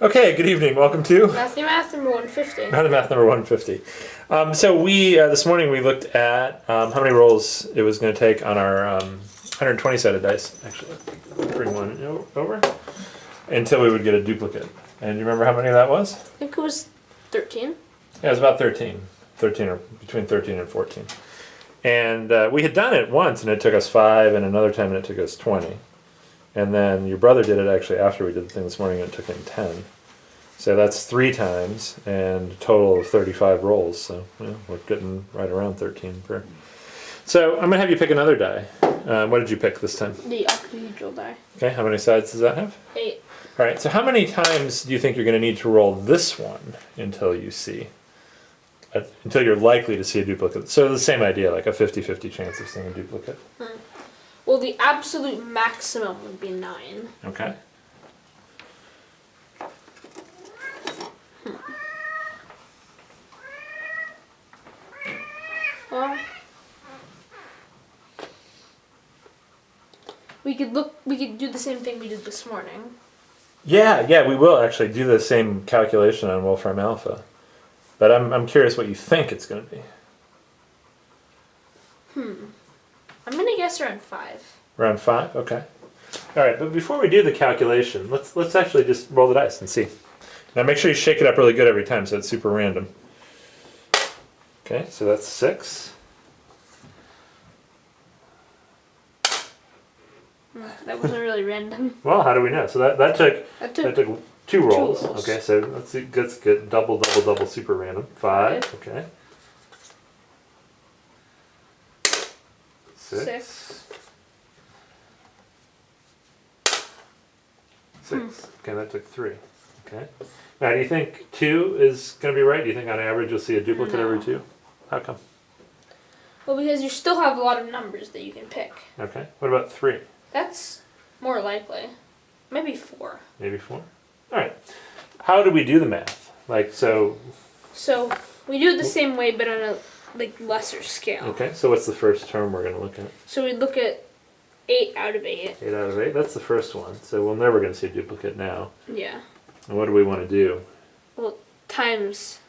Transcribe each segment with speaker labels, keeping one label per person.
Speaker 1: Okay, good evening. Welcome to
Speaker 2: MathyMath number 150.
Speaker 1: MathyMath number 150. So we this morning we looked at how many rolls it was going to take on our 120 sided dice. Actually, bring one over until we would get a duplicate. And you remember how many that was?
Speaker 2: I think it was 13.
Speaker 1: Yeah, it was about 13. 13 or between 13 and 14. And we had done it once, and it took us 5, and another time it took us 20. And then your brother did it actually after we did the thing this morning, and it took him 10. So that's 3 times, and a total of 35 rolls. So we're getting right around 13 per. So I'm going to have you pick another die. What did you pick this time?
Speaker 2: The octahedral die.
Speaker 1: Okay, how many sides does that have?
Speaker 2: 8.
Speaker 1: All right, so how many times do you think you're going to need to roll this one until you see, until you're likely to see a duplicate? So the same idea, like a 50-50 chance of seeing a duplicate.
Speaker 2: Well, the absolute maximum would be 9.
Speaker 1: Okay.
Speaker 2: Well, we could do the same thing we did this morning.
Speaker 1: Yeah, we will actually do the same calculation on Wolfram Alpha. But I'm curious what you think it's going to be.
Speaker 2: I'm gonna guess around 5.
Speaker 1: Around 5? Okay. All right, but before we do the calculation, let's actually just roll the dice and see. Now make sure you shake it up really good every time so it's super random. Okay, so that's 6.
Speaker 2: That wasn't really random.
Speaker 1: Well, how do we know? So that took 2 rolls.
Speaker 2: rolls.
Speaker 1: Okay, so let's get double, super random. 5. Okay. 6. 6. Okay, that took 3. Okay. Now, do you think 2 is going to be right? Do you think on average you'll see a duplicate every 2? How come?
Speaker 2: Well, because you still have a lot of numbers that you can pick.
Speaker 1: Okay. What about 3?
Speaker 2: That's more likely. Maybe 4.
Speaker 1: Maybe 4? All right. How do we do the math? So
Speaker 2: we do it the same way, but on a lesser scale.
Speaker 1: Okay, so what's the first term we're going to look at?
Speaker 2: So we'd look at 8 out of 8.
Speaker 1: 8 out of 8. That's the first one. So we're never going to see a duplicate now.
Speaker 2: Yeah.
Speaker 1: And what do we want to do?
Speaker 2: Well, times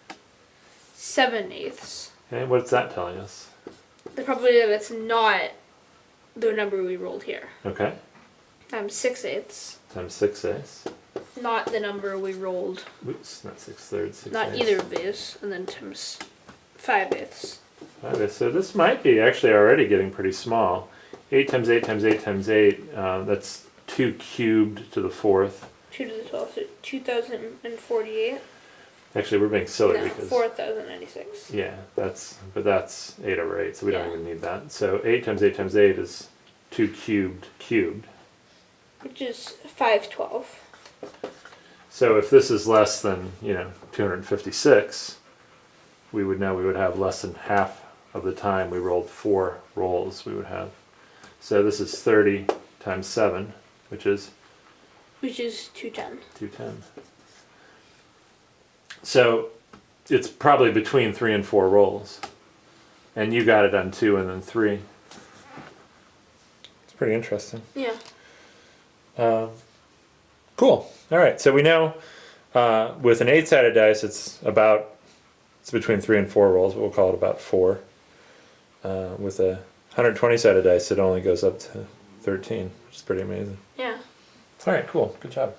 Speaker 2: 7/8.
Speaker 1: Okay, what's that telling us?
Speaker 2: The probability that it's not the number we rolled here.
Speaker 1: Okay.
Speaker 2: Times 6/8.
Speaker 1: Times 6/8.
Speaker 2: Not the number we rolled.
Speaker 1: Oops, not 6/3. 6/8.
Speaker 2: Not either of these. And then times 5/8.
Speaker 1: Okay, so this might be actually already getting pretty small. 8 times 8 times 8 times 8, that's 2 cubed to the 4th.
Speaker 2: 2 to the 12th, so 2,048.
Speaker 1: Actually, we're being silly
Speaker 2: No,
Speaker 1: because
Speaker 2: 4,096.
Speaker 1: yeah, that's 8 over 8, so we don't
Speaker 2: Yeah.
Speaker 1: even need that. So 8 times 8 times 8 is 2 cubed.
Speaker 2: Which is 512.
Speaker 1: So if this is less than 256, we would have less than half of the time we rolled 4 rolls we would have. So this is 30 times 7, which is
Speaker 2: 210.
Speaker 1: 210. So it's probably between 3 and 4 rolls. And you got it on 2 and then 3. It's pretty interesting.
Speaker 2: Yeah.
Speaker 1: Cool. All right. So we know with an 8-sided dice, it's between 3 and 4 rolls, but we'll call it about 4. With a 120-sided dice, it only goes up to 13, which is pretty amazing.
Speaker 2: Yeah.
Speaker 1: All right. Cool. Good job.